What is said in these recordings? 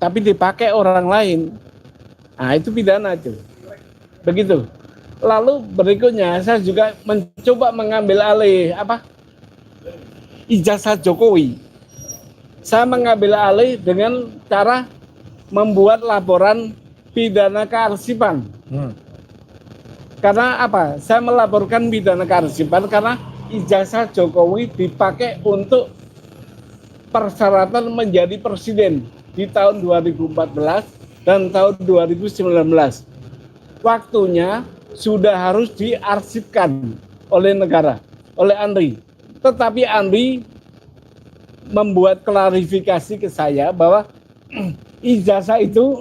tapi dipakai orang lain. Nah, itu pidana itu. Begitu. Lalu berikutnya saya juga mencoba mengambil alih ijazah Jokowi. Saya mengambil alih dengan cara membuat laporan pidana kearsipan. Karena apa? Saya melaporkan pidana kearsipan karena ijazah Jokowi dipakai untuk persyaratan menjadi presiden di tahun 2014 dan tahun 2019. Waktunya sudah harus diarsipkan oleh negara, oleh Andri. Tetapi Andri membuat klarifikasi ke saya bahwa ijazah itu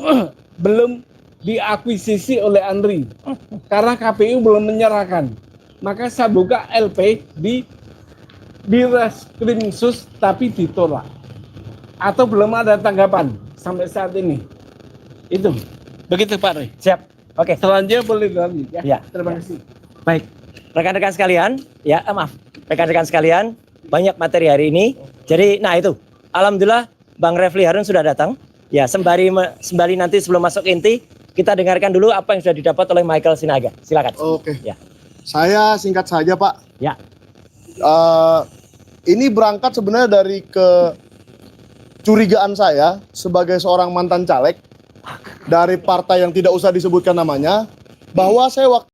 belum diakuisisi oleh Andri karena KPU belum menyerahkan. Maka saya buka LP di Reskrimsus tapi ditolak atau belum ada tanggapan sampai saat ini. Itu begitu Pak Roy. Siap. Oke. Selanjutnya boleh dilanjut ya. Ya. Terima kasih. Baik. Rekan-rekan sekalian, rekan-rekan sekalian, banyak materi hari ini. Jadi, itu. Alhamdulillah Bang Refli Harun sudah datang. Ya, sembari nanti sebelum masuk inti, kita dengarkan dulu apa yang sudah didapat oleh Michael Sinaga. Silakan. Oke. Ya. Saya singkat saja, Pak. Ya. Ini berangkat sebenarnya dari kecurigaan saya sebagai seorang mantan caleg dari partai yang tidak usah disebutkan namanya, bahwa saya waktu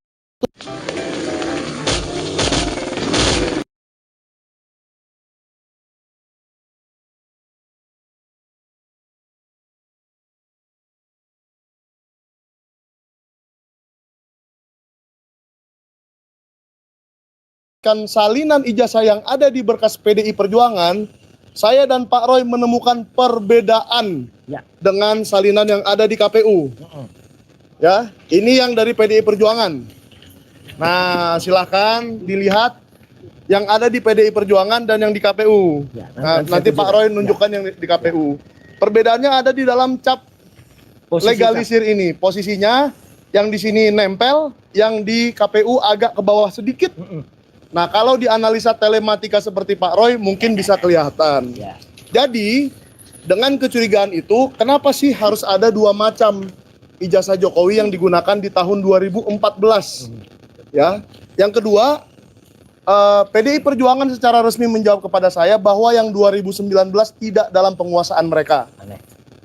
salinan ijazah yang ada di berkas PDI Perjuangan, saya dan Pak Roy menemukan perbedaan dengan salinan yang ada di KPU. Ya, ini yang dari PDI Perjuangan. Nah, silakan dilihat yang ada di PDI Perjuangan dan yang di KPU. Nanti Pak Roy nunjukkan yang di KPU. Perbedaannya ada di dalam cap legalisir ini. Posisinya yang di sini nempel, yang di KPU agak ke bawah sedikit. Nah, kalau dianalisa telematika seperti Pak Roy mungkin bisa kelihatan. Jadi, dengan kecurigaan itu, kenapa sih harus ada dua macam ijazah Jokowi yang digunakan di tahun 2014? Ya. Yang kedua, PDI Perjuangan secara resmi menjawab kepada saya bahwa yang 2019 tidak dalam penguasaan mereka.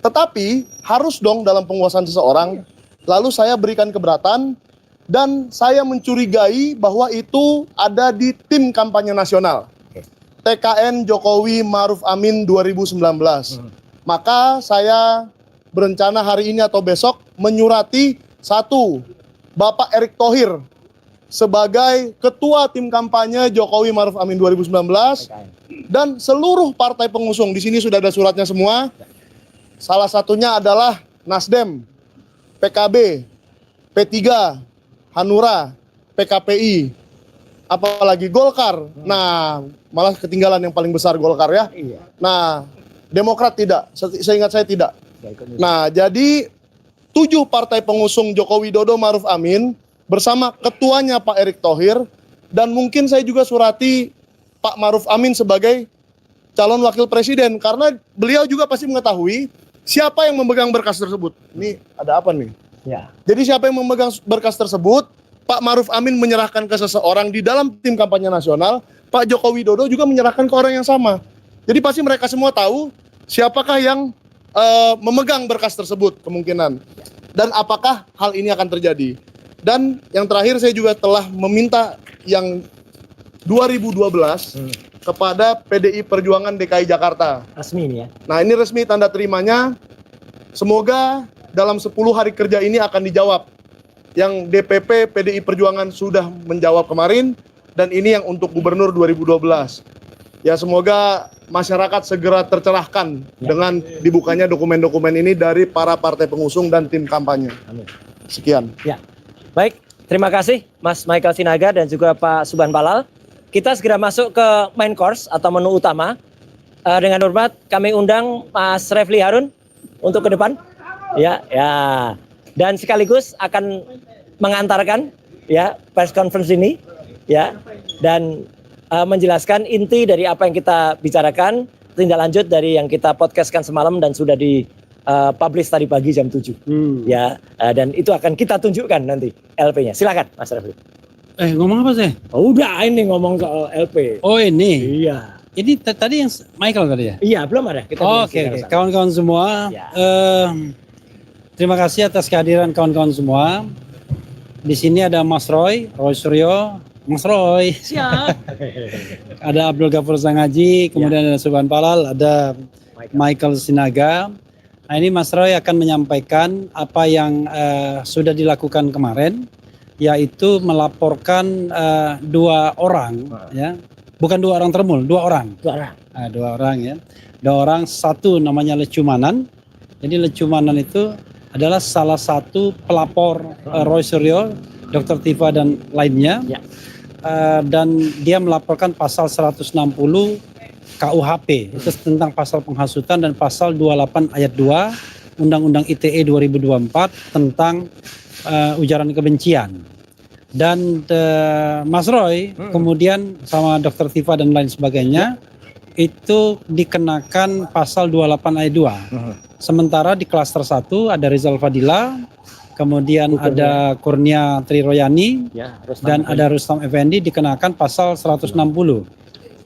Tetapi harus dong dalam penguasaan seseorang. Lalu saya berikan keberatan dan saya mencurigai bahwa itu ada di tim kampanye nasional. TKN Jokowi Maruf Amin 2019. Maka saya berencana hari ini atau besok menyurati Bapak Erick Thohir sebagai ketua tim kampanye Jokowi Maruf Amin 2019 dan seluruh partai pengusung. Di sini sudah ada suratnya semua. Salah satunya adalah Nasdem, PKB, P3, Hanura, PKPI, apalagi Golkar. Nah, malah ketinggalan yang paling besar Golkar ya. Nah, Demokrat tidak, seingat saya tidak. Nah, jadi 7 partai pengusung Joko Widodo Maruf Amin bersama ketuanya Pak Erick Thohir, dan mungkin saya juga surati Pak Maruf Amin sebagai calon wakil presiden, karena beliau juga pasti mengetahui siapa yang memegang berkas tersebut. Ini ada apa nih? Jadi siapa yang memegang berkas tersebut, Pak Maruf Amin menyerahkan ke seseorang di dalam tim kampanye nasional, Pak Joko Widodo juga menyerahkan ke orang yang sama. Jadi pasti mereka semua tahu siapakah yang memegang berkas tersebut kemungkinan. Dan apakah hal ini akan terjadi. Dan yang terakhir saya juga telah meminta yang 2012 kepada PDI Perjuangan DKI Jakarta. Resmi ini ya. Nah, ini resmi tanda terimanya. Semoga dalam 10 hari kerja ini akan dijawab. Yang DPP PDI Perjuangan sudah menjawab kemarin, dan ini yang untuk gubernur 2012. Ya, semoga masyarakat segera tercerahkan dengan dibukanya dokumen-dokumen ini dari para partai pengusung dan tim kampanye. Amin. Sekian. Ya. Baik, terima kasih Mas Michael Sinaga dan juga Pak Subhan Balal. Kita segera masuk ke main course atau menu utama. Dengan hormat kami undang Mas Refli Harun untuk ke depan. Ya. Dan sekaligus akan mengantarkan press conference ini dan menjelaskan inti dari apa yang kita bicarakan, tindak lanjut dari yang kita podcastkan semalam dan sudah publish tadi pagi jam 7. Ya, dan itu akan kita tunjukkan nanti LP-nya. Silakan Mas Refli. Ngomong apa sih? Oh, udah ini ngomong soal LP. Oh ini. Iya. Ini tadi yang Michael tadi ya? Iya, belum ada. Kita belum Oke. silakan. Kawan-kawan semua, Ya. terima kasih atas kehadiran kawan-kawan semua. Di sini ada Mas Roy Suryo, Mas Roy. Siap. Ada Abdul Ghafur Sangaji, kemudian ada Subhan Palal, ada Michael Sinaga. Nah ini Mas Roy akan menyampaikan apa yang sudah dilakukan kemarin, yaitu melaporkan 2 orang, ya, bukan 2 orang termul, 2 orang. 2 orang. 2 orang ya, 2 orang, satu namanya Lecumanan. Jadi Lecumanan itu adalah salah satu pelapor Roy Suryo, Dr. Tifa dan lainnya. Ya. Dan dia melaporkan pasal 160 KUHP, itu tentang pasal penghasutan, dan pasal 28 ayat 2 Undang-Undang ITE 2024 tentang ujaran kebencian. Dan Mas Roy kemudian sama Dr. Tifa dan lain sebagainya itu dikenakan pasal 28 ayat 2. Sementara di klaster 1 ada Rizal Fadila, kemudian ada Kurnia Triroyani, Ya, dan ada Rustam Effendi dikenakan pasal 160.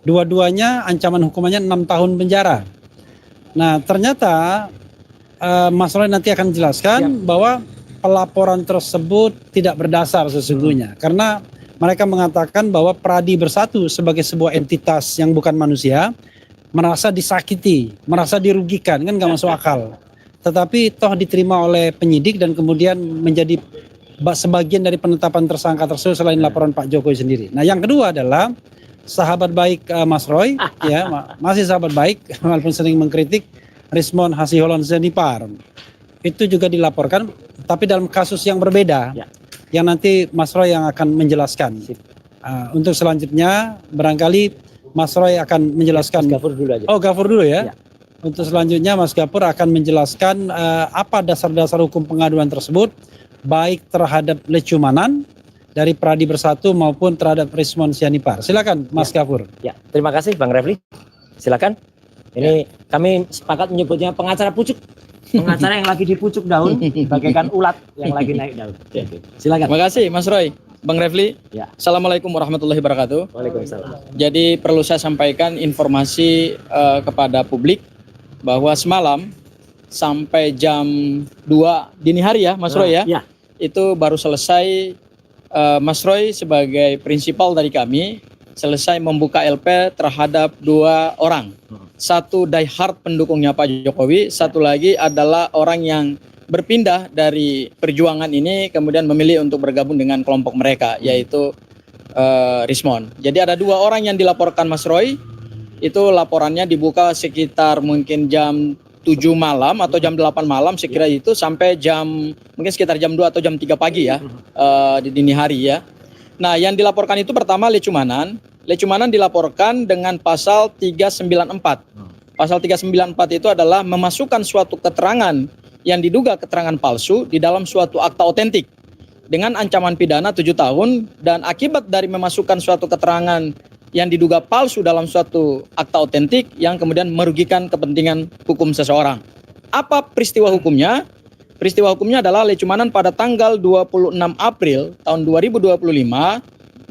Dua-duanya ancaman hukumannya 6 tahun penjara. Nah, ternyata Mas Roy nanti akan jelaskan bahwa pelaporan tersebut tidak berdasar sesungguhnya. Karena mereka mengatakan bahwa Pradi Bersatu sebagai sebuah entitas yang bukan manusia merasa disakiti, merasa dirugikan, kan nggak masuk akal. Tetapi toh diterima oleh penyidik dan kemudian menjadi sebagian dari penetapan tersangka tersebut selain laporan Pak Jokowi sendiri. Nah, yang kedua adalah sahabat baik Mas Roy, ya masih sahabat baik walaupun sering mengkritik, Rismon Hasiholan Zenipar. Itu juga dilaporkan, tapi dalam kasus yang berbeda, yang nanti Mas Roy yang akan menjelaskan. Untuk selanjutnya barangkali Mas Roy akan menjelaskan. Mas Ghafur dulu aja. Oh, Ghafur dulu ya. Untuk selanjutnya Mas Ghafur akan menjelaskan apa dasar-dasar hukum pengaduan tersebut, baik terhadap Lecumanan dari Pradi Bersatu maupun terhadap Rismon Sianipar. Silakan Mas Ghafur. Ya, terima kasih Bang Refli. Silakan. Ini kami sepakat menyebutnya pengacara pucuk. Pengacara yang lagi dipucuk daun bagaikan ulat yang lagi naik daun. Silakan. Terima kasih Mas Roy, Bang Refli. Ya. Assalamualaikum warahmatullahi wabarakatuh. Waalaikumsalam. Jadi perlu saya sampaikan informasi kepada publik bahwa semalam sampai jam 2 dini hari ya Mas Roy ya. Ya. Itu baru selesai Mas Roy sebagai prinsipal dari kami selesai membuka LP terhadap 2 orang. Satu diehard pendukungnya Pak Jokowi, satu lagi adalah orang yang berpindah dari perjuangan ini kemudian memilih untuk bergabung dengan kelompok mereka, yaitu Rismon. Jadi ada 2 orang yang dilaporkan Mas Roy. Itu laporannya dibuka sekitar mungkin jam 7 malam atau jam 8 malam sekira itu sampai mungkin sekitar jam 2 atau jam 3 pagi ya, di dini hari ya. Nah, yang dilaporkan itu pertama Lecumanan. Lecumanan dilaporkan dengan pasal 394. Pasal 394 itu adalah memasukkan suatu keterangan yang diduga keterangan palsu di dalam suatu akta otentik dengan ancaman pidana 7 tahun, dan akibat dari memasukkan suatu keterangan yang diduga palsu dalam suatu akta otentik yang kemudian merugikan kepentingan hukum seseorang. Apa peristiwa hukumnya? Peristiwa hukumnya adalah Lecumanan pada tanggal 26 April tahun 2025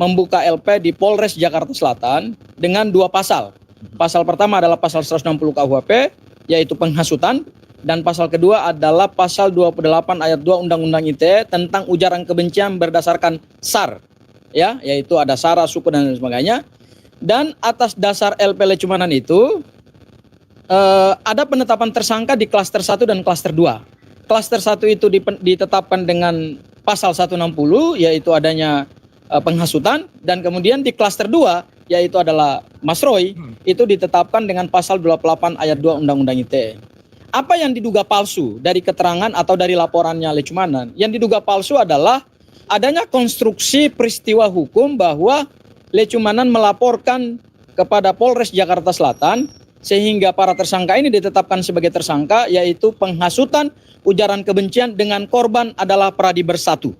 membuka LP di Polres Jakarta Selatan dengan 2 pasal. Pasal pertama adalah pasal 160 KUHP, yaitu penghasutan, dan pasal kedua adalah pasal 28 ayat 2 Undang-Undang ITE tentang ujaran kebencian berdasarkan SAR, ya, yaitu ada sara, suku dan sebagainya. Dan atas dasar LP Lecumanan itu ada penetapan tersangka di klaster 1 dan klaster 2. Klaster 1 itu ditetapkan dengan pasal 160, yaitu adanya penghasutan, dan kemudian di klaster 2 yaitu adalah Mas Roy itu ditetapkan dengan pasal 28 ayat 2 Undang-Undang ITE. Apa yang diduga palsu dari keterangan atau dari laporannya Lecumanan? Yang diduga palsu adalah adanya konstruksi peristiwa hukum bahwa Lecumanan melaporkan kepada Polres Jakarta Selatan sehingga para tersangka ini ditetapkan sebagai tersangka, yaitu penghasutan ujaran kebencian dengan korban adalah Pradi Bersatu.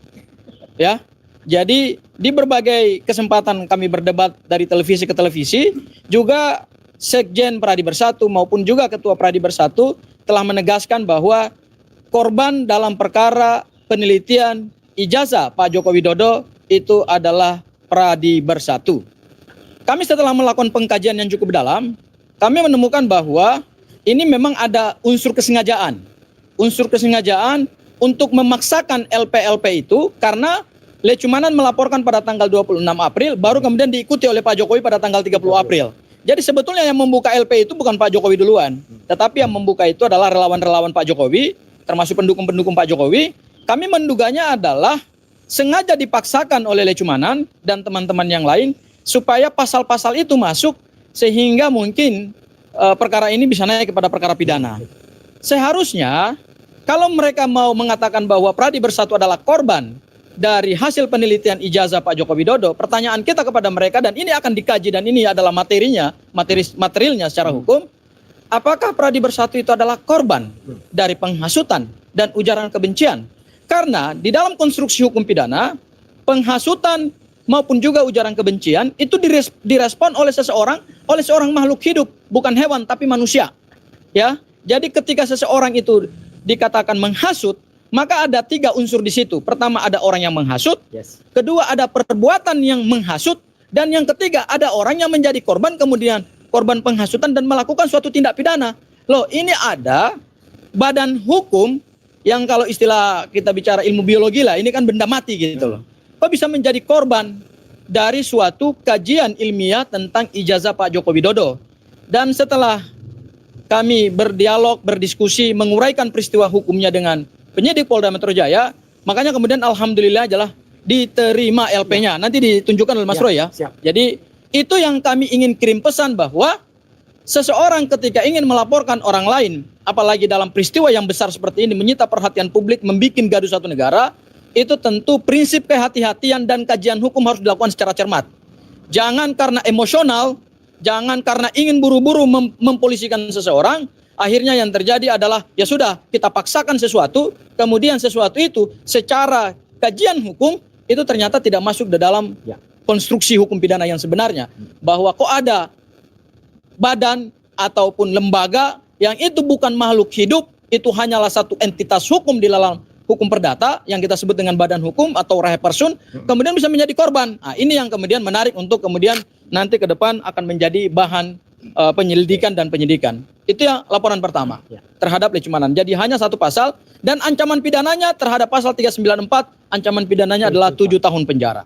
Ya. Jadi di berbagai kesempatan kami berdebat dari televisi ke televisi, juga Sekjen Pradi Bersatu maupun juga Ketua Pradi Bersatu telah menegaskan bahwa korban dalam perkara penelitian ijazah Pak Joko Widodo itu adalah Pradi Bersatu. Kami setelah melakukan pengkajian yang cukup dalam, kami menemukan bahwa ini memang ada unsur kesengajaan. Unsur kesengajaan untuk memaksakan LP-LP itu karena Lecumanan melaporkan pada tanggal 26 April, baru kemudian diikuti oleh Pak Jokowi pada tanggal 30 April. Jadi sebetulnya yang membuka LP itu bukan Pak Jokowi duluan, tetapi yang membuka itu adalah relawan-relawan Pak Jokowi, termasuk pendukung-pendukung Pak Jokowi. Kami menduganya adalah sengaja dipaksakan oleh Lecumanan dan teman-teman yang lain supaya pasal-pasal itu masuk sehingga mungkin perkara ini bisa naik kepada perkara pidana. Seharusnya kalau mereka mau mengatakan bahwa Pradi Bersatu adalah korban dari hasil penelitian ijazah Pak Joko Widodo, pertanyaan kita kepada mereka, dan ini akan dikaji dan ini adalah materialnya secara hukum, apakah Pradi Bersatu itu adalah korban dari penghasutan dan ujaran kebencian? Karena di dalam konstruksi hukum pidana, penghasutan maupun juga ujaran kebencian itu direspon oleh seorang makhluk hidup, bukan hewan tapi manusia. Ya, jadi ketika seseorang itu dikatakan menghasut, maka ada 3 unsur di situ. Pertama ada orang yang menghasut, kedua ada perbuatan yang menghasut, dan yang ketiga ada orang yang menjadi korban, kemudian korban penghasutan dan melakukan suatu tindak pidana. Loh, ini ada badan hukum yang kalau istilah kita bicara ilmu biologi lah, ini kan benda mati gitu loh. Kok bisa menjadi korban dari suatu kajian ilmiah tentang ijazah Pak Joko Widodo? Dan setelah kami berdialog, berdiskusi, menguraikan peristiwa hukumnya dengan penyidik Polda Metro Jaya, makanya kemudian alhamdulillah adalah diterima LP-nya. Nanti ditunjukkan oleh Mas Roy ya. Siap. Jadi itu yang kami ingin kirim pesan, bahwa seseorang ketika ingin melaporkan orang lain, apalagi dalam peristiwa yang besar seperti ini, menyita perhatian publik, membuat gaduh satu negara, itu tentu prinsip kehati-hatian dan kajian hukum harus dilakukan secara cermat. Jangan karena emosional, jangan karena ingin buru-buru mempolisikan seseorang. Akhirnya yang terjadi adalah ya sudah, kita paksakan sesuatu, kemudian sesuatu itu secara kajian hukum itu ternyata tidak masuk ke dalam konstruksi hukum pidana yang sebenarnya. Bahwa kok ada badan ataupun lembaga yang itu bukan makhluk hidup, itu hanyalah satu entitas hukum di dalam hukum perdata yang kita sebut dengan badan hukum atau rahe person, kemudian bisa menjadi korban. Nah, ini yang kemudian menarik untuk kemudian nanti ke depan akan menjadi bahan penyelidikan dan penyidikan. Itu yang laporan pertama terhadap Lecumanan. Jadi hanya 1 pasal, dan ancaman pidananya terhadap pasal 394, ancaman pidananya adalah 7 tahun penjara.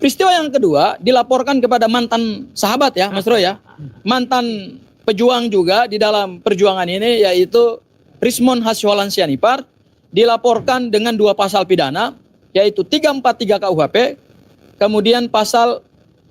Peristiwa yang kedua dilaporkan kepada mantan sahabat ya Mas Roy ya, mantan pejuang juga di dalam perjuangan ini, yaitu Rismon Hasyolan Sianipar, dilaporkan dengan 2 pasal pidana, yaitu 343 KUHP, kemudian pasal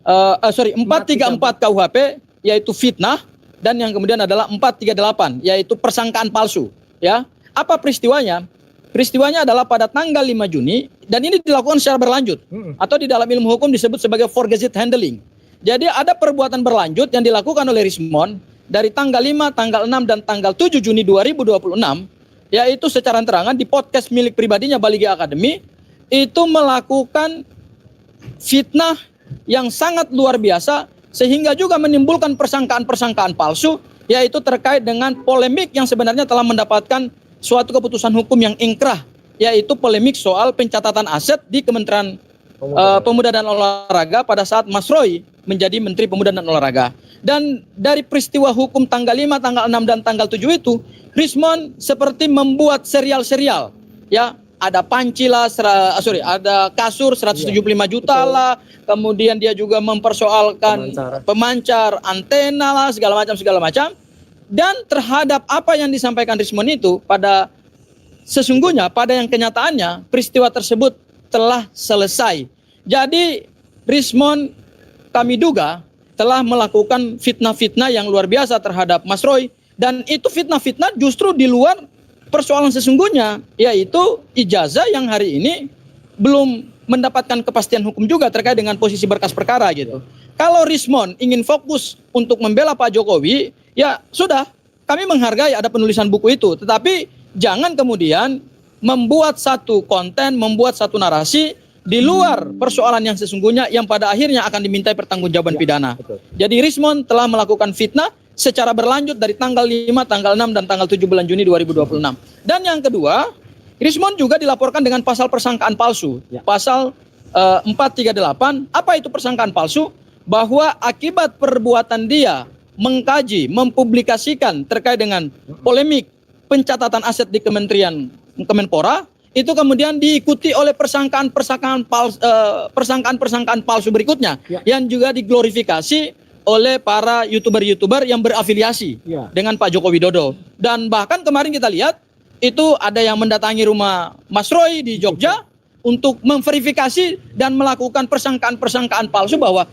434 KUHP, yaitu fitnah, dan yang kemudian adalah 438, yaitu persangkaan palsu. Ya, apa peristiwanya? Peristiwanya adalah pada tanggal 5 Juni, dan ini dilakukan secara berlanjut, atau di dalam ilmu hukum disebut sebagai forgesit handling. Jadi ada perbuatan berlanjut yang dilakukan oleh Rismon dari tanggal 5, tanggal 6, dan tanggal 7 Juni 2026, yaitu secara terangan di podcast milik pribadinya Balige Academy, itu melakukan fitnah yang sangat luar biasa, sehingga juga menimbulkan persangkaan-persangkaan palsu, yaitu terkait dengan polemik yang sebenarnya telah mendapatkan suatu keputusan hukum yang ingkrah, yaitu polemik soal pencatatan aset di Kementerian Pemuda dan Olahraga pada saat Mas Roy menjadi Menteri Pemuda dan Olahraga. Dan dari peristiwa hukum tanggal 5, tanggal 6, dan tanggal 7 itu, Rismon seperti membuat serial-serial, ya. Ada Pancila, ada kasur 175 juta lah, kemudian dia juga mempersoalkan pemancar antena lah, segala macam. Dan terhadap apa yang disampaikan Rismon itu, pada sesungguhnya, pada yang kenyataannya, peristiwa tersebut telah selesai. Jadi Rismon kami duga telah melakukan fitnah-fitnah yang luar biasa terhadap Mas Roy, dan itu fitnah-fitnah justru di luar persoalan sesungguhnya, yaitu ijazah yang hari ini belum mendapatkan kepastian hukum juga terkait dengan posisi berkas perkara gitu. Kalau Rismon ingin fokus untuk membela Pak Jokowi, ya sudah, kami menghargai ada penulisan buku itu, tetapi jangan kemudian membuat satu konten, membuat satu narasi di luar persoalan yang sesungguhnya, yang pada akhirnya akan dimintai pertanggungjawaban pidana. Jadi Rismon telah melakukan fitnah, secara berlanjut dari tanggal 5, tanggal 6, dan tanggal 7 bulan Juni 2026. Dan yang kedua, Rismon juga dilaporkan dengan pasal persangkaan palsu. Pasal 438, apa itu persangkaan palsu? Bahwa akibat perbuatan dia mengkaji, mempublikasikan terkait dengan polemik pencatatan aset di Kemenpora, itu kemudian diikuti oleh persangkaan-persangkaan palsu berikutnya yang juga diglorifikasi oleh para YouTuber-YouTuber yang berafiliasi dengan Pak Joko Widodo. Dan bahkan kemarin kita lihat itu ada yang mendatangi rumah Mas Roy di Jogja untuk memverifikasi dan melakukan persangkaan-persangkaan palsu bahwa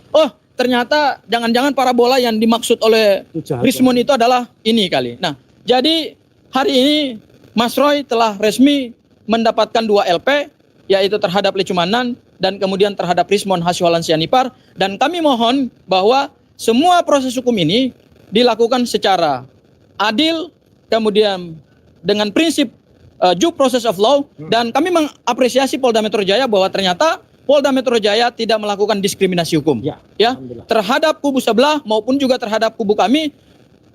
ternyata jangan-jangan parabola yang dimaksud oleh Rismon itu adalah ini kali. Nah, jadi hari ini Mas Roy telah resmi mendapatkan 2 LP, yaitu terhadap Lecumanan dan kemudian terhadap Rismon Hasyolan Sianipar. Dan kami mohon bahwa semua proses hukum ini dilakukan secara adil, kemudian dengan prinsip due process of law, dan kami mengapresiasi Polda Metro Jaya bahwa ternyata Polda Metro Jaya tidak melakukan diskriminasi hukum ya terhadap kubu sebelah maupun juga terhadap kubu kami.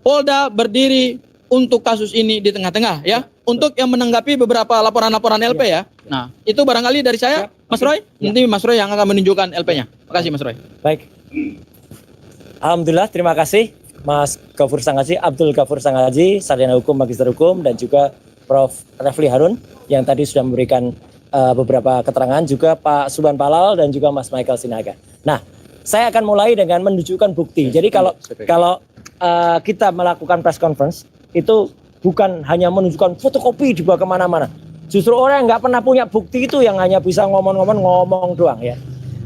Polda berdiri untuk kasus ini di tengah-tengah ya. Untuk yang menanggapi beberapa laporan-laporan LP ya. Nah, itu barangkali dari saya, Mas Roy. Nanti Mas Roy yang akan menunjukkan LP-nya. Makasih Mas Roy. Baik. Alhamdulillah, terima kasih Mas Ghafur Sangaji, Abdul Ghafur Sangaji, Sarjana Hukum, Magister Hukum, dan juga Prof. Refli Harun yang tadi sudah memberikan beberapa keterangan, juga Pak Subhan Palal dan juga Mas Michael Sinaga. Nah, saya akan mulai dengan menunjukkan bukti. Jadi kalau kita melakukan press conference itu bukan hanya menunjukkan fotokopi dibawa kemana-mana. Justru orang yang nggak pernah punya bukti itu yang hanya bisa ngomong doang ya.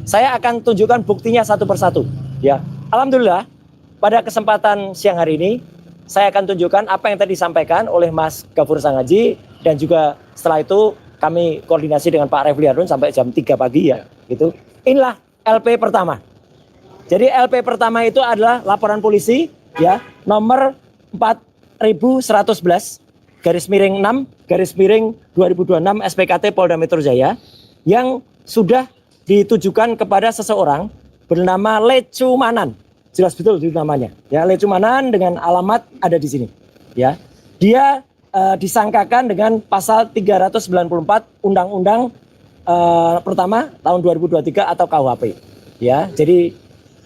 Saya akan tunjukkan buktinya satu persatu ya. Alhamdulillah pada kesempatan siang hari ini saya akan tunjukkan apa yang tadi disampaikan oleh Mas Ghafur Sangaji, dan juga setelah itu kami koordinasi dengan Pak Refli Harun sampai jam 3 pagi ya. Gitu. Inilah LP pertama. Jadi LP pertama itu adalah laporan polisi ya nomor 4111 /6/2026 SPKT Polda Metro Jaya yang sudah ditujukan kepada seseorang bernama Lecumanan. Jelas betul itu namanya. Ya, Lecumanan dengan alamat ada di sini. Ya. Dia disangkakan dengan pasal 394 Undang-Undang pertama tahun 2023 atau KUHP. Ya, jadi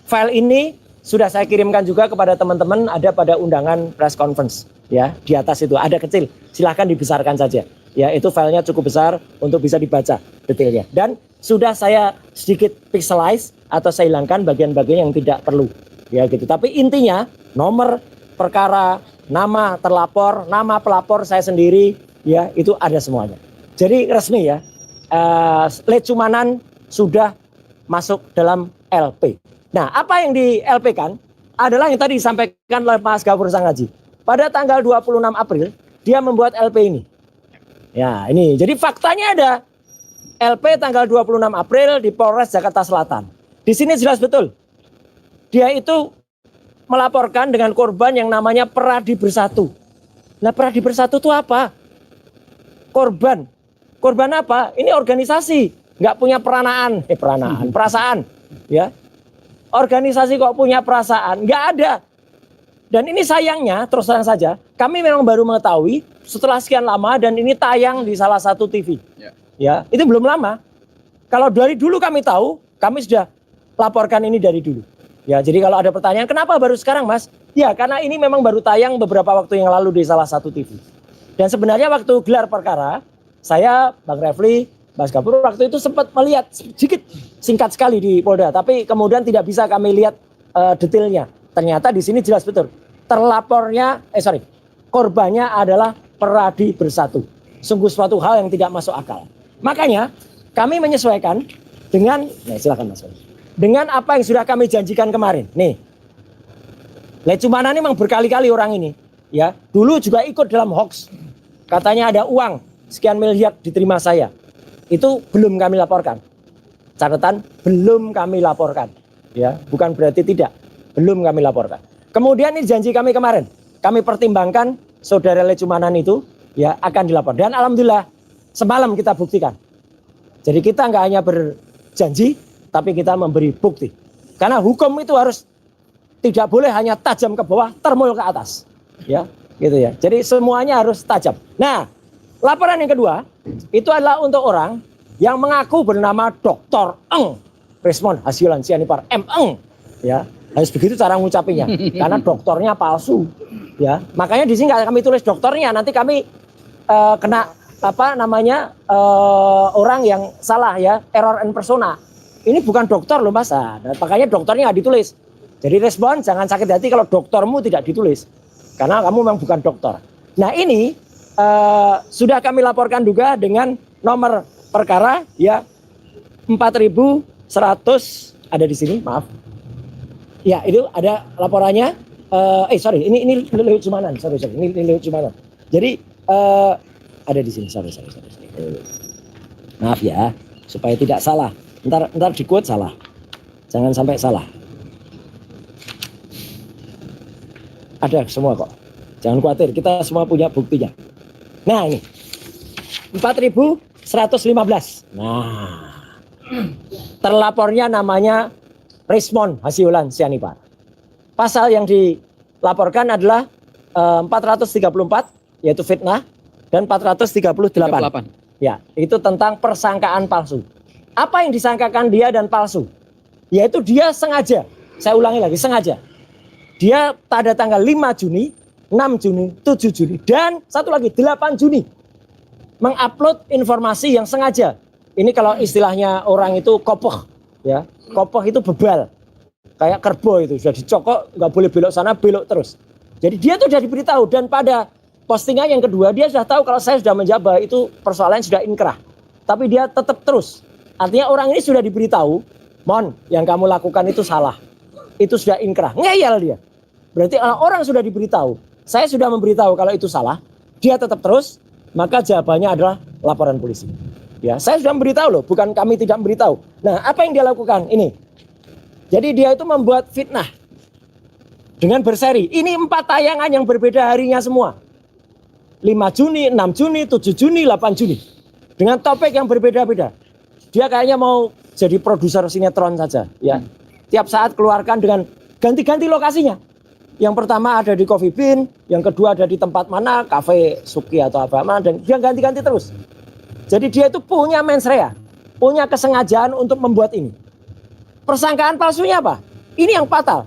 file ini sudah saya kirimkan juga kepada teman-teman, ada pada undangan press conference ya, di atas itu ada kecil, silahkan dibesarkan saja ya, itu filenya cukup besar untuk bisa dibaca detailnya, dan sudah saya sedikit pixelize atau saya hilangkan bagian-bagian yang tidak perlu ya gitu. Tapi intinya nomor perkara, nama terlapor, nama pelapor saya sendiri ya, itu ada semuanya. Jadi resmi ya, Lecumanan sudah masuk dalam LP. Nah, apa yang di LP kan adalah yang tadi disampaikan oleh Mas Ghafur Sangaji. Pada tanggal 26 April, dia membuat LP ini. Ya, ini. Jadi faktanya ada LP tanggal 26 April di Polres Jakarta Selatan. Di sini jelas betul. Dia itu melaporkan dengan korban yang namanya Peradi Bersatu. Nah, Peradi Bersatu itu apa? Korban. Korban apa? Ini organisasi. Nggak punya perasaan. Ya. Organisasi kok punya perasaan? Nggak ada. Dan ini sayangnya, terus terang saja, kami memang baru mengetahui setelah sekian lama, dan ini tayang di salah satu TV. Ya, itu belum lama. Kalau dari dulu kami tahu, kami sudah laporkan ini dari dulu. Ya, jadi kalau ada pertanyaan, kenapa baru sekarang, Mas? Ya, karena ini memang baru tayang beberapa waktu yang lalu di salah satu TV. Dan sebenarnya waktu gelar perkara, saya, Bang Refli, Mas Ghafur waktu itu sempat melihat sedikit singkat sekali di Polda, tapi kemudian tidak bisa kami lihat detailnya. Ternyata di sini jelas betul. Korbannya adalah Peradi Bersatu. Sungguh suatu hal yang tidak masuk akal. Makanya kami menyesuaikan dengan, silakan Mas. Dengan apa yang sudah kami janjikan kemarin. Nih, Lecumanan ini memang berkali-kali orang ini. Ya, dulu juga ikut dalam hoax. Katanya ada uang sekian miliar diterima saya. Itu belum kami laporkan. Catatan, belum kami laporkan. Ya, bukan berarti tidak. Belum kami laporkan. Kemudian ini janji kami kemarin. Kami pertimbangkan saudara Lecumanan itu ya akan dilapor. Dan alhamdulillah semalam kita buktikan. Jadi kita nggak hanya berjanji, tapi kita memberi bukti. Karena hukum itu harus tidak boleh hanya tajam ke bawah, termul ke atas. Ya, gitu ya. Jadi semuanya harus tajam. Nah, laporan yang kedua itu adalah untuk orang yang mengaku bernama Dr. Eng Resmond Hasiulan Sianipar M. Eng. Ya, harus begitu cara ngucapinnya karena doktornya palsu. Ya, makanya di sini kami tulis doktornya, nanti kami kena apa namanya orang yang salah ya, error en persona. Ini bukan dokter loh Mas. Nah, makanya dokternya nggak ditulis. Jadi respon jangan sakit hati kalau doktermu tidak ditulis. Karena kamu memang bukan dokter. Nah ini sudah kami laporkan juga dengan nomor perkara ya 4100 ada di sini, maaf. Ya itu ada laporannya. Sorry, ini Leut Sumanan. Sorry, ini Leut Sumanan. Jadi ada di sini. Sorry. Maaf ya, supaya tidak salah. Ntar di quote salah. Jangan sampai salah. Ada semua kok. Jangan khawatir, kita semua punya buktinya. Nah ini 4115. Nah, terlapornya namanya Resmond Hasiulan Sianipar. Pasal yang dilaporkan adalah 434 yaitu fitnah dan 438. Ya, itu tentang persangkaan palsu. Apa yang disangkakan dia dan palsu? Yaitu dia sengaja, saya ulangi lagi, sengaja. Dia pada tanggal 5 Juni, 6 Juni, 7 Juni, dan satu lagi 8 Juni mengupload informasi yang sengaja. Ini kalau istilahnya orang itu kopoh, ya. Kopoh itu bebal, kayak kerbau itu sudah dicokok, nggak boleh belok sana, belok terus. Jadi dia tuh sudah diberitahu, dan pada postingan yang kedua dia sudah tahu kalau saya sudah menjabat, itu persoalan sudah inkrah. Tapi dia tetap terus. Artinya orang ini sudah diberitahu, Mon, yang kamu lakukan itu salah. Itu sudah inkrah, ngeyel dia. Berarti orang sudah diberitahu, saya sudah memberitahu kalau itu salah, dia tetap terus, maka jawabannya adalah laporan polisi. Ya, saya sudah memberitahu loh, bukan kami tidak memberitahu. Nah, apa yang dia lakukan? Ini. Jadi dia itu membuat fitnah dengan berseri. Ini 4 tayangan yang berbeda harinya semua. 5 Juni, 6 Juni, 7 Juni, 8 Juni. Dengan topik yang berbeda-beda. Dia kayaknya mau jadi produser sinetron saja, ya. Tiap saat keluarkan dengan ganti-ganti lokasinya. Yang pertama ada di Coffee Bean, yang kedua ada di tempat mana, kafe Suki atau apa mana, dan dia ganti-ganti terus. Jadi dia itu punya mens rea, punya kesengajaan untuk membuat ini. Persangkaan palsunya apa? Ini yang fatal.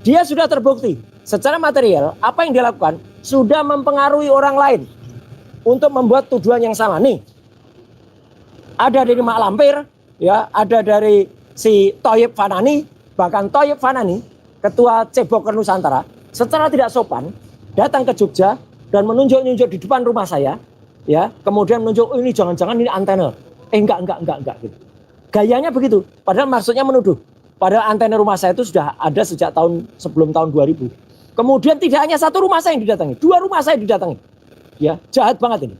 Dia sudah terbukti secara material apa yang dia lakukan sudah mempengaruhi orang lain untuk membuat tuduhan yang sama. Nih, ada dari Mak Lampir, ya, ada dari si Thoyib Fanani, bahkan Thoyib Fanani, ketua Ceboker Nusantara, secara tidak sopan datang ke Jogja dan menunjuk-nunjuk di depan rumah saya, ya, kemudian menunjuk, oh, ini jangan-jangan ini antena. Enggak gitu. Gayanya begitu, padahal maksudnya menuduh. Padahal antena rumah saya itu sudah ada sejak sebelum tahun 2000. Kemudian tidak hanya satu rumah saya yang didatangi, 2 rumah saya didatangi. Ya, jahat banget ini.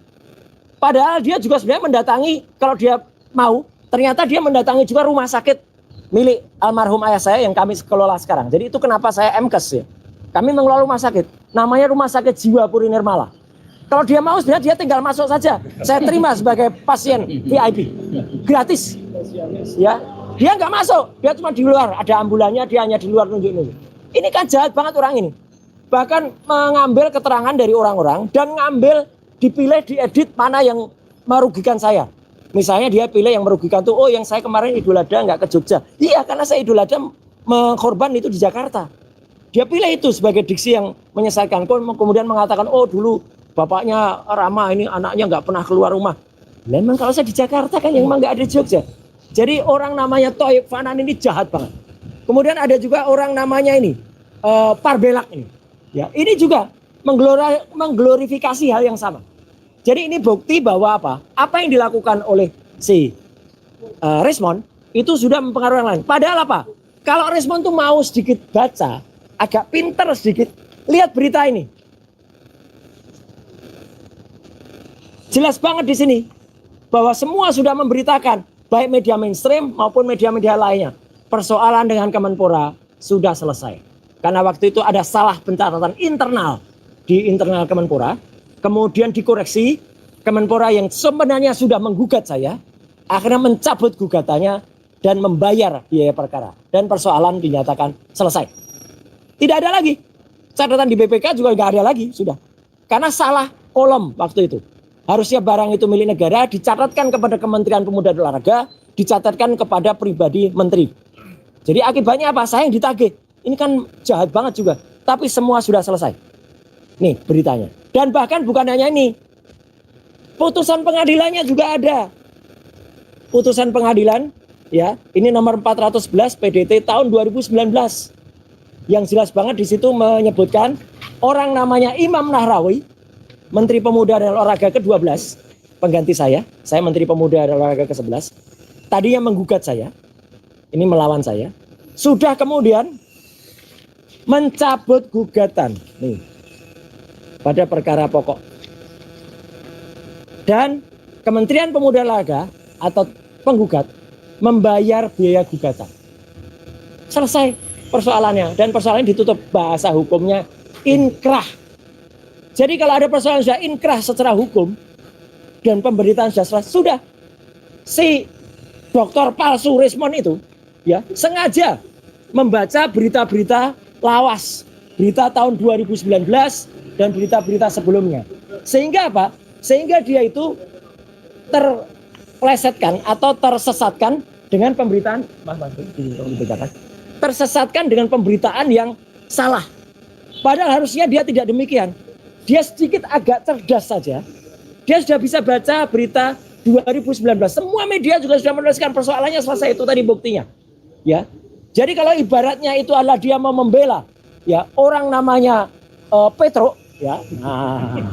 Padahal dia juga sebenarnya mendatangi, kalau dia mau, ternyata dia mendatangi juga rumah sakit milik almarhum ayah saya yang kami kelola sekarang. Jadi itu kenapa saya MKes ya. Kami mengelola rumah sakit, namanya Rumah Sakit Jiwa Puri Nirmala. Kalau dia mau sebenarnya dia tinggal masuk saja. Saya terima sebagai pasien VIP, gratis. Ya, dia nggak masuk, dia cuma di luar. Ada ambulannya, dia hanya di luar nunjuk-nunjuk. Ini kan jahat banget orang ini. Bahkan mengambil keterangan dari orang-orang dan ngambil, dipilih, diedit mana yang merugikan saya. Misalnya dia pilih yang merugikan tuh, oh yang saya kemarin Idul Adha nggak ke Jogja. Iya, karena saya Idul Adha mengkorban itu di Jakarta. Dia pilih itu sebagai diksi yang menyesatkan. Kemudian mengatakan, oh dulu bapaknya Rama ini anaknya nggak pernah keluar rumah. Memang kalau saya di Jakarta kan yang memang nggak ada di Jogja. Jadi orang namanya Thoyib Fanan ini jahat banget. Kemudian ada juga orang namanya ini Parbelak ini. Ya, ini juga mengglorifikasi hal yang sama. Jadi ini bukti bahwa apa? Apa yang dilakukan oleh si Resmond itu sudah mempengaruhi orang lain. Padahal apa? Kalau Resmond tuh mau sedikit baca, agak pinter sedikit, lihat berita ini. Jelas banget di sini bahwa semua sudah memberitakan, baik media mainstream maupun media-media lainnya. Persoalan dengan Kemenpora sudah selesai. Karena waktu itu ada salah pencatatan internal di internal Kemenpora. Kemudian dikoreksi, Kemenpora yang sebenarnya sudah menggugat saya, akhirnya mencabut gugatannya dan membayar biaya perkara. Dan persoalan dinyatakan selesai. Tidak ada lagi. Catatan di BPK juga nggak ada lagi, sudah. Karena salah kolom waktu itu. Harusnya barang itu milik negara, dicatatkan kepada Kementerian Pemuda dan Olahraga, dicatatkan kepada pribadi menteri. Jadi akibatnya apa? Saya yang ditagih. Ini kan jahat banget juga. Tapi semua sudah selesai. Nih beritanya. Dan bahkan bukan hanya ini. Putusan pengadilannya juga ada. Putusan pengadilan, ya, ini nomor 411 PDT tahun 2019. Yang jelas banget di situ menyebutkan orang namanya Imam Nahrawi, Menteri Pemuda dan Olahraga ke-12, pengganti saya Menteri Pemuda dan Olahraga ke-11, tadinya menggugat saya, ini melawan saya, sudah kemudian mencabut gugatan nih pada perkara pokok. Dan Kementerian Pemuda dan Olahraga atau penggugat membayar biaya gugatan. Selesai persoalannya, dan persoalannya ditutup, bahasa hukumnya inkrah. Jadi kalau ada persoalan sudah inkrah secara hukum dan pemberitaan sudah selesai, sudah. Si dokter palsu Rismon itu ya sengaja membaca berita-berita lawas, berita tahun 2019 dan berita-berita sebelumnya. Sehingga apa? Sehingga dia itu terplesetkan atau tersesatkan dengan pemberitaan, tersesatkan dengan pemberitaan yang salah. Padahal harusnya dia tidak demikian. Dia sedikit agak cerdas saja. Dia sudah bisa baca berita 2019. Semua media juga sudah menuliskan, persoalannya selesai, itu tadi buktinya. Ya. Jadi kalau ibaratnya itu adalah dia mau membela ya orang namanya Petro ya. Nah.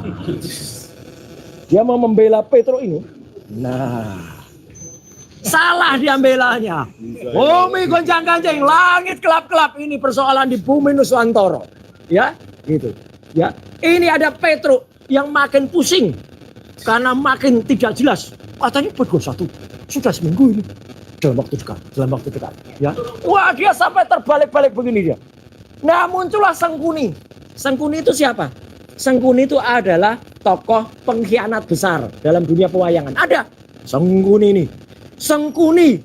Dia mau membela Petro ini. Nah. Salah dia belanya. Bumi gonjang-ganjing, langit kelap-kelap, ini persoalan di bumi Nuswantoro. Ya, gitu. Ya, ini ada Petro yang makin pusing karena makin tidak jelas. Katanya P21 sudah seminggu ini dalam waktu dekat. Ya, wah dia sampai terbalik-balik begini dia. Nah muncullah Sengkuni. Sengkuni itu siapa? Sengkuni itu adalah tokoh pengkhianat besar dalam dunia pewayangan. Ada Sengkuni ini. Sengkuni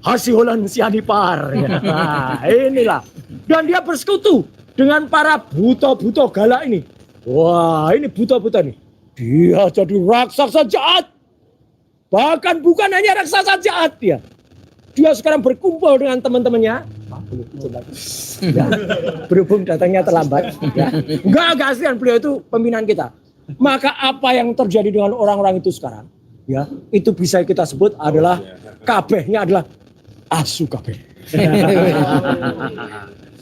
Hasiholan Sianipar. Nah, inilah. Dan dia bersekutu dengan para buta-buta galak ini. Wah, ini buta-buta nih. Dia jadi raksasa jahat. Bahkan bukan hanya raksasa jahat dia. Dia sekarang berkumpul dengan teman-temannya. Ya, berhubung datangnya terlambat. Ya. Enggak kasihan, beliau itu pembinaan kita. Maka apa yang terjadi dengan orang-orang itu sekarang? Ya, itu bisa kita sebut adalah kabehnya adalah asu kabeh.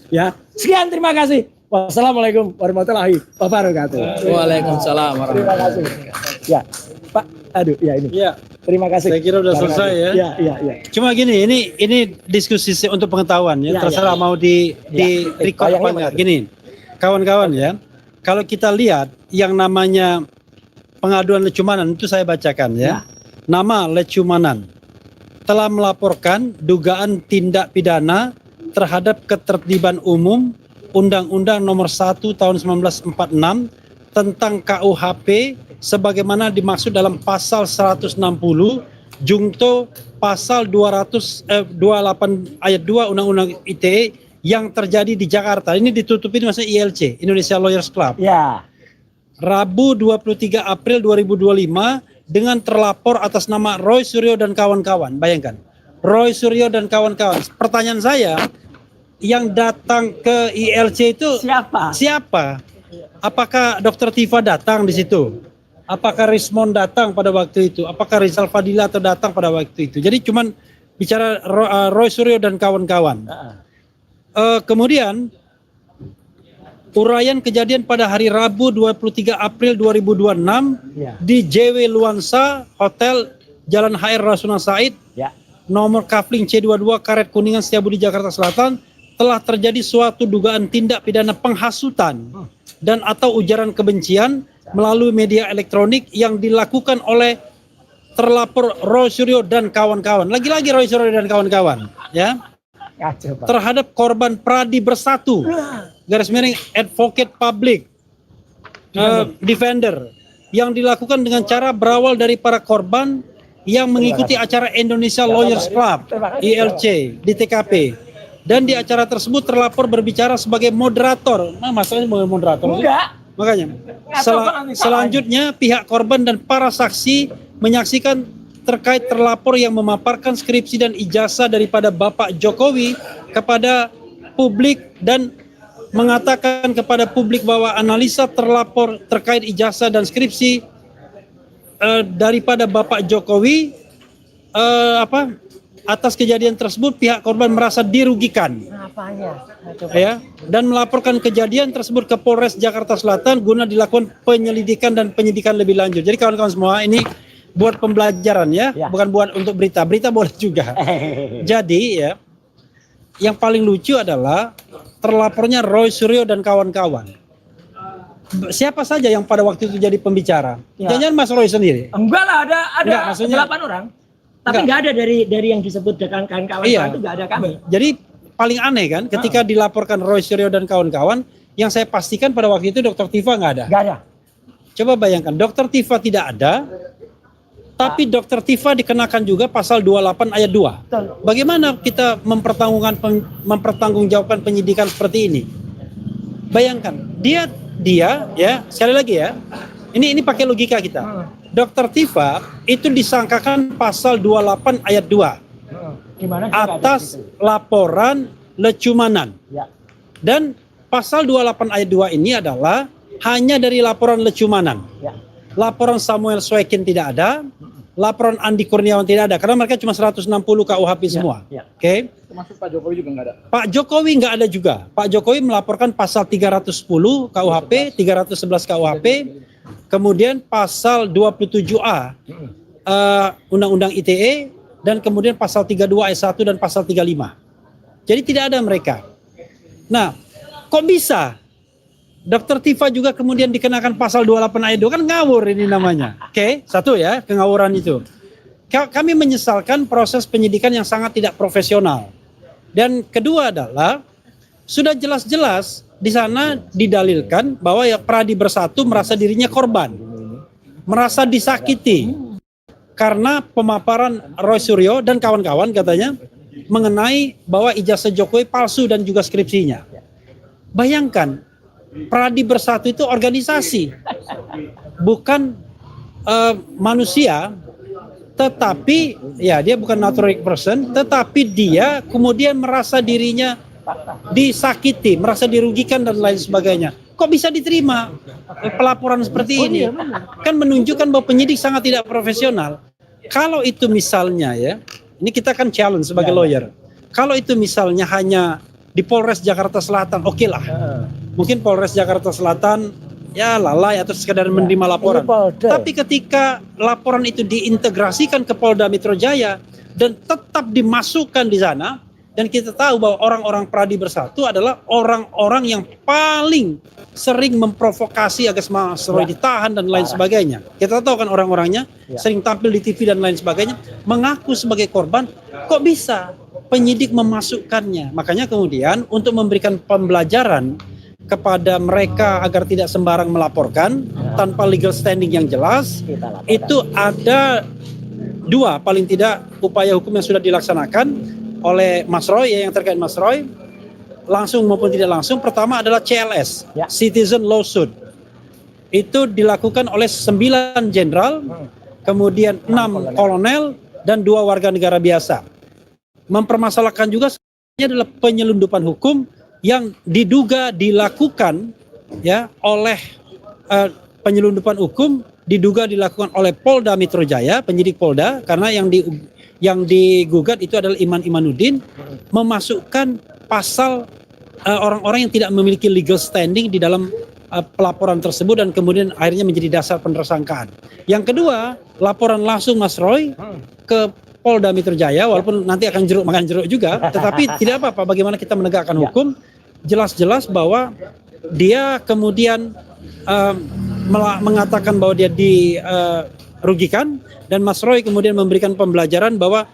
Ya, sekian, terima kasih. Wassalamualaikum warahmatullahi wabarakatuh. Waalaikumsalam warahmatullahi wabarakatuh. Ya, Pak, aduh, ya ini. Ya, terima kasih. saya kira udah selesai ya. Ya. Cuma gini, ini diskusi untuk pengetahuan ya. Terserah mau di record apa enggak. Gini, kawan-kawan ya. Kalau kita lihat yang namanya pengaduan Lecumanan itu saya bacakan ya. Nama Lecumanan telah melaporkan dugaan tindak pidana terhadap ketertiban umum Undang-Undang Nomor 1 Tahun 1946 tentang KUHP sebagaimana dimaksud dalam pasal 160 Jungto pasal 228 ayat 2 Undang-Undang ITE yang terjadi di Jakarta. Ini ditutupi maksudnya ILC, Indonesia Lawyers Club. Ya. Rabu 23 April 2025 dengan terlapor atas nama Roy Suryo dan kawan-kawan. Bayangkan, Roy Suryo dan kawan-kawan. Pertanyaan saya, yang datang ke ILC itu siapa? Apakah Dr. Tifa datang di situ? Apakah Rismon datang pada waktu itu? Apakah Rizal Fadila atau datang pada waktu itu? Jadi cuman bicara Roy Suryo dan kawan-kawan. Kemudian uraian kejadian pada hari Rabu 23 April 2026 di JW Luansa Hotel Jalan HR Rasuna Said, nomor kafling C22 Karet Kuningan Setiabudi Jakarta Selatan, telah terjadi suatu dugaan tindak pidana penghasutan dan atau ujaran kebencian melalui media elektronik yang dilakukan oleh terlapor Roy Suryo dan kawan-kawan. Lagi-lagi Roy Suryo dan kawan-kawan, ya. Terhadap korban Pradi Bersatu, garis miring advocate public defender, yang dilakukan dengan cara berawal dari para korban yang mengikuti acara Indonesia Lawyers Club ILC di TKP Dan di acara tersebut terlapor berbicara sebagai moderator. Nah, masalahnya sebagai moderator. Enggak. Makanya selanjutnya pihak korban dan para saksi menyaksikan terkait terlapor yang memaparkan skripsi dan ijazah daripada Bapak Jokowi kepada publik dan mengatakan kepada publik bahwa analisa terlapor terkait ijazah dan skripsi daripada Bapak Jokowi atas kejadian tersebut pihak korban merasa dirugikan. Apanya? Ya, dan melaporkan kejadian tersebut ke Polres Jakarta Selatan guna dilakukan penyelidikan dan penyidikan lebih lanjut. Jadi kawan-kawan semua, ini buat pembelajaran ya, bukan buat untuk berita. Berita boleh juga. Jadi ya, yang paling lucu adalah terlapornya Roy Suryo dan kawan-kawan. Siapa saja yang pada waktu itu jadi pembicara? Jangan Mas Roy sendiri. Enggak lah, ada Enggak, maksudnya 8 orang. Tapi nggak ada dari yang disebut dengan kawan-kawan itu nggak ada kami. Jadi paling aneh kan ketika dilaporkan Roy Suryo dan kawan-kawan, yang saya pastikan pada waktu itu Dr. Tifa nggak ada. Nggak ada. Coba bayangkan, Dr. Tifa tidak ada, tapi Dr. Tifa dikenakan juga pasal 28 ayat 2. Betul. Bagaimana kita mempertanggungjawabkan penyidikan seperti ini? Bayangkan, dia ya, sekali lagi ya. Ini pakai logika kita. Dr. Tifa itu disangkakan pasal 28 ayat 2 Gimana atas laporan lecumanan. Ya. Dan pasal 28 ayat 2 ini adalah hanya dari laporan lecumanan. Ya. Laporan Samuel Swekin tidak ada, laporan Andi Kurniawan tidak ada, karena mereka cuma 160 KUHP semua. Ya. Oke. Termasuk Pak Jokowi juga nggak ada. Pak Jokowi nggak ada juga. Pak Jokowi melaporkan pasal 310 KUHP, 311 KUHP, kemudian pasal 27A Undang-Undang ITE, dan kemudian pasal 32 ayat 1 dan pasal 35. Jadi tidak ada mereka. Nah, kok bisa Dr. Tifa juga kemudian dikenakan pasal 28 ayat 2? Kan ngawur ini namanya. Oke, satu ya, kengawuran itu. Kami menyesalkan proses penyidikan yang sangat tidak profesional. Dan kedua adalah sudah jelas-jelas di sana didalilkan bahwa ya Pradi Bersatu merasa dirinya korban, merasa disakiti karena pemaparan Roy Suryo dan kawan-kawan katanya mengenai bahwa ijazah Jokowi palsu dan juga skripsinya. Bayangkan, Pradi Bersatu itu organisasi, bukan manusia, tetapi ya dia bukan natural person, tetapi dia kemudian merasa dirinya disakiti, merasa dirugikan dan lain sebagainya. Kok bisa diterima pelaporan seperti ini? Kan menunjukkan bahwa penyidik sangat tidak profesional. Kalau itu misalnya ya, ini kita kan challenge sebagai lawyer. Kalau itu misalnya hanya di Polres Jakarta Selatan, oke lah. Mungkin Polres Jakarta Selatan ya lalai atau sekedar menerima laporan. Tapi ketika laporan itu diintegrasikan ke Polda Metro Jaya dan tetap dimasukkan di sana, dan kita tahu bahwa orang-orang Pradi Bersatu adalah orang-orang yang paling sering memprovokasi agar Mas Roy ditahan dan lain sebagainya. Kita tahu kan orang-orangnya sering tampil di TV dan lain sebagainya, mengaku sebagai korban. Kok bisa penyidik memasukkannya? Makanya kemudian untuk memberikan pembelajaran kepada mereka agar tidak sembarang melaporkan tanpa legal standing yang jelas, itu ada dua paling tidak upaya hukum yang sudah dilaksanakan oleh Mas Roy, yang terkait Mas Roy, langsung maupun tidak langsung. Pertama adalah CLS, Citizen Lawsuit. Itu dilakukan oleh 9 jenderal, kemudian 6 kolonel, dan 2 warga negara biasa. Mempermasalahkan juga ini adalah penyelundupan hukum yang diduga dilakukan ya oleh penyelundupan hukum diduga dilakukan oleh Polda Metro Jaya, penyidik Polda, karena yang digugat itu adalah Iman Imanuddin, memasukkan pasal orang-orang yang tidak memiliki legal standing di dalam pelaporan tersebut dan kemudian akhirnya menjadi dasar penersangkaan. Yang kedua, laporan langsung Mas Roy ke Polda Metro Jaya, walaupun nanti akan jeruk makan jeruk juga, tetapi tidak apa-apa, bagaimana kita menegakkan hukum, jelas-jelas bahwa dia kemudian mengatakan bahwa dia dirugikan, dan Mas Roy kemudian memberikan pembelajaran bahwa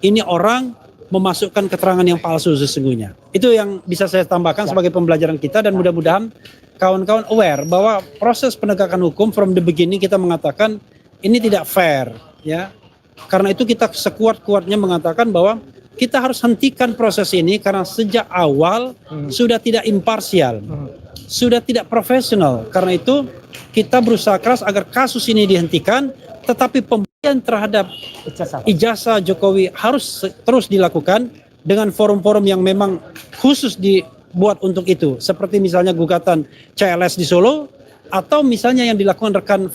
ini orang memasukkan keterangan yang palsu sesungguhnya. Itu yang bisa saya tambahkan sebagai pembelajaran kita, dan mudah-mudahan kawan-kawan aware bahwa proses penegakan hukum from the beginning kita mengatakan ini tidak fair ya. Karena itu kita sekuat-kuatnya mengatakan bahwa kita harus hentikan proses ini karena sejak awal sudah tidak imparsial, sudah tidak profesional. Karena itu kita berusaha keras agar kasus ini dihentikan, tetapi pemberian terhadap ijazah Jokowi harus terus dilakukan dengan forum-forum yang memang khusus dibuat untuk itu. Seperti misalnya gugatan CLS di Solo, atau misalnya yang dilakukan rekan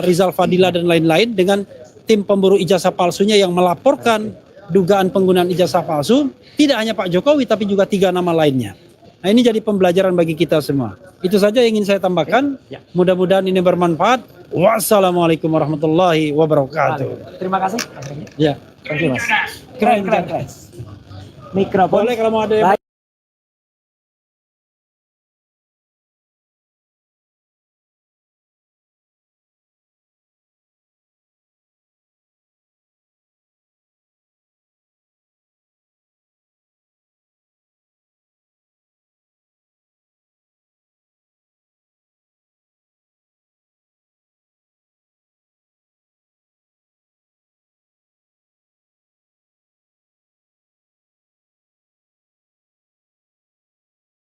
Rizal Fadila dan lain-lain dengan tim pemburu ijazah palsunya yang melaporkan dugaan penggunaan ijazah palsu, tidak hanya Pak Jokowi tapi juga 3 nama lainnya. Nah, ini jadi pembelajaran bagi kita semua. Itu saja yang ingin saya tambahkan. Mudah-mudahan ini bermanfaat. Wassalamualaikum warahmatullahi wabarakatuh. Terima kasih. Ya. Thank you, Mas. Keren. Mikrofon. Boleh kalau mau ada yang